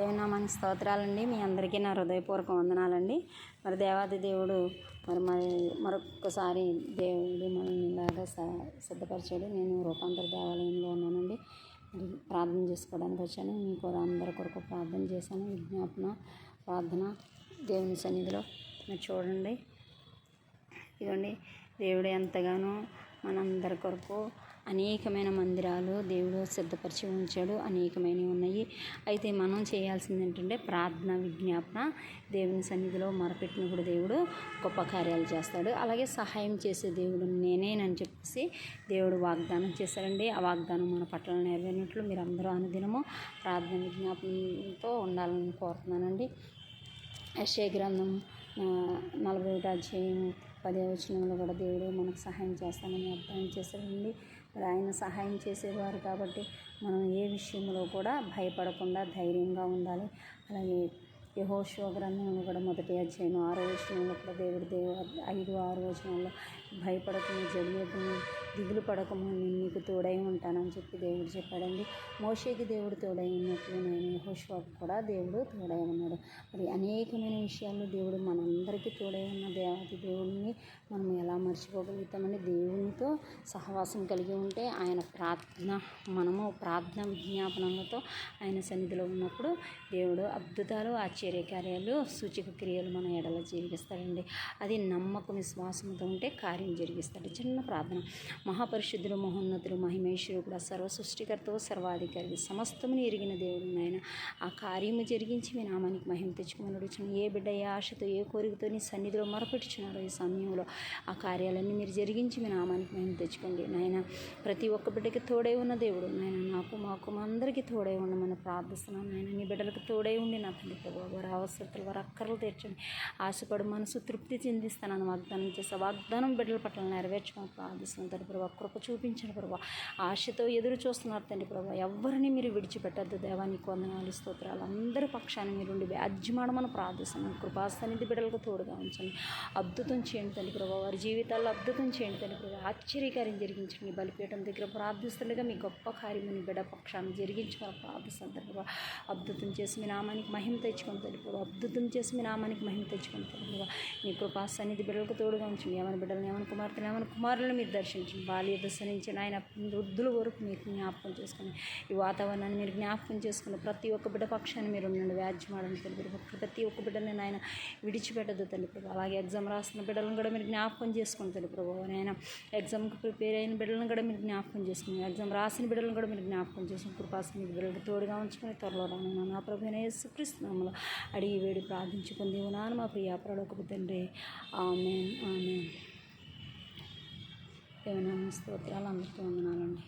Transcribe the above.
దేవనామానికి స్తోత్రాలండి. మీ అందరికీ నా హృదయపూర్వక వందనాలండి. మరి దేవాది దేవుడు మరొక్కసారి దేవుడు మనల్ని ఇలాగా సిద్ధపరిచాడు. నేను రూపాంతర దేవాలయంలో ఉన్నానండి. మరి ప్రార్థన చేసుకోవడానికి వచ్చాను. మీకు అందరి కొరకు ప్రార్థన చేశాను. విజ్ఞాపన ప్రార్థన దేవుని సన్నిధిలో మీరు చూడండి. ఇదిగోండి, దేవుడు ఎంతగానో మనందరి కొరకు అనేకమైన మందిరాలు దేవుడు సిద్ధపరిచి ఉంచాడు. అనేకమైనవి ఉన్నాయి. అయితే మనం చేయాల్సింది ఏంటంటే ప్రార్థన, విజ్ఞాపన. దేవుని సన్నిధిలో మొరపెట్టినప్పుడు దేవుడు గొప్ప కార్యాలు చేస్తాడు. అలాగే సహాయం చేసే దేవుడు నేనేనని చెప్పేసి దేవుడు వాగ్దానం చేశారండి. ఆ వాగ్దానం మన పట్ల నెరవేరినట్లు మీరు అందరూ అనుదినము ప్రార్థన, విజ్ఞాపనతో ఉండాలని కోరుతున్నానండి. యెషయా గ్రంథం 41వ అధ్యాయం 10వ వచనంలో కూడా దేవుడు మనకు సహాయం చేస్తామని వాగ్దానం చేశారండి. మరి ఆయన సహాయం చేసేవారు కాబట్టి మనం ఏ విషయంలో కూడా భయపడకుండా ధైర్యంగా ఉండాలి. అలాగే యెహోషువ గ్రంథంలో కూడా 1వ అధ్యాయం 6వ వచనంలో కూడా దేవుడు 5, 6 వచనంలో భయపడకము, జడియకము, దిగులు పడకము, నేను నీకు తోడై ఉంటానని చెప్పి దేవుడు చెప్పాడండి. మోషేకి దేవుడు తోడై ఉన్నట్లు నేను యెహోషువకు కూడా దేవుడు తోడై ఉన్నాడు. మరి అనేకమైన విషయాల్లో దేవుడు మనందరికీ తోడై ఉన్న దేవాది దేవుడిని మనం ఎలా మర్చిపోగలుగుతామని దేవునితో సహవాసం కలిగి ఉంటే మనము ప్రార్థన విజ్ఞాపనలతో ఆయన సన్నిధిలో ఉన్నప్పుడు దేవుడు అద్భుతాలు, ఆశ్చర్యకార్యాలు, సూచక క్రియలు మన ఎడల జరిగిస్తాడండి. అది నమ్మకం, విశ్వాసంతో ఉంటే కార్యం జరిగిస్తాడు. చిన్న ప్రార్థన. మహాపరిశుద్ధుడు, మహోన్నతుడు, మహిమేశ్వరుడు కూడా సర్వ సృష్టికర్త, సర్వాధికారి, సమస్తముని ఎరిగిన దేవుడు నాయన ఆ కార్యము జరిగించి మీ నామానికి మహిమ తెచ్చుకుని అడుగుచున్నాను. ఏ బిడ్డ ఏ ఆశతో ఏ కోరికతో నీ సన్నిధిలో మొరపెట్టుచున్నారో ఈ సమయంలో ఆ కార్యాలన్నీ మీరు జరిగించి మీ నామానికి మహిమ తెచ్చుకోండి నాయన. ప్రతి ఒక్క బిడ్డకి తోడై ఉన్న దేవుడు నాయన, మాకు మా అందరికీ తోడై ఉండమని ప్రార్థిస్తున్నాను నాయన. నీ బిడ్డలకు తోడై ఉండి నా తండ్రి ప్రభు వారి అవసరతలు, వారి అక్కర్లు తీర్చండి. ఆశపడు మనసు తృప్తి చెందిస్తానని వాగ్దానం చేసే వాగ్దానం బిడ్డల పట్ల నెరవేర్చమని ప్రార్థిస్తున్నాను తండ్రి ప్రభు. కృప చూపించండి ప్రభు. ఆశతో ఎదురు చూస్తున్నారు తండ్రి ప్రభు. ఎవరిని మీరు విడిచిపెట్టద్దు దేవా. నీకు వందనాలు, స్తోత్రాలు. అందరి పక్షాన్ని మీరుండి వ్యాజ్యమాడమని ప్రార్థిస్తున్నాను. కృపాసన్నిధి బిడ్డలకు తోడుగా ఉంచండి. అద్భుతం చేయండి తండ్రి ప్రభు. వారి జీవితాల్లో అద్భుతం చేయండి తండ్రి ప్రభు. ఆశ్చర్యకార్యం జరిగించండి. బలిపీఠం దగ్గర ప్రార్థిస్తుండగా మీ గొప్ప కార్యముని బిడ్డ పక్షాన్ని జరిగించమని ప్రార్థిస్తాను తండ్రి ప్రభు. అద్భుతం చేసి మీ నామానికి మహిమ తెచ్చుకొని తండ్రి ప్రభు. అద్భుతం చేసి మీ నామానికి మహిమ తెచ్చుకొని తండ్రి ప్రభు. మీ కృపాసన్నిధి బిడ్డలకు తోడుగా ఉంచండి. ఏమైనా బిడ్డలను, ఏమైనా కుమార్తెలు, ఏమైనా కుమారులను మీరు దర్శించండి. బాల్య దశ నుంచి ఆయన వృద్ధుల వరకు మీకు జ్ఞాపకం చేసుకుని ఈ వాతావరణాన్ని మీరు జ్ఞాపకం చేసుకుని ప్రతి ఒక్క బిడ్డ పక్షాన్ని మీరు ఉండండి. వ్యాజ్యమాడని తండ్రి ప్రభు. ప్రతి ఒక్క బిడ్డని ఆయన విడిచిపెట్టదు తండ్రి ప్రభు. అలాగే ఎగ్జామ్ రాస్తున్న బిడ్డలను కూడా మీరు జ్ఞాపకం చేసుకుని తండ్రి ప్రభు. ఆయన ఎగ్జామ్కి ప్రిపేర్ అయిన బిడ్డలను కూడా మీరు జ్ఞాపకం చేసుకుని, ఎగ్జామ్ రాసిన బిడ్డలను కూడా మీరు జ్ఞాపకం చేసుకుని కృపాసన్నిధి బిడ్డలకు తోడుగా ఉంచుకొని త్వరలో రాను నా ప్రభువైన యేసుక్రీస్తు నామములో అడిగి వేడి ప్రార్థించుకుంది ఉన్నాను మా ప్రియ పరలోకపు తండ్రి. ఆమేన్, ఆమేన్. దేవుని స్తోత్రాలు. అందరికీ వందనాలండి.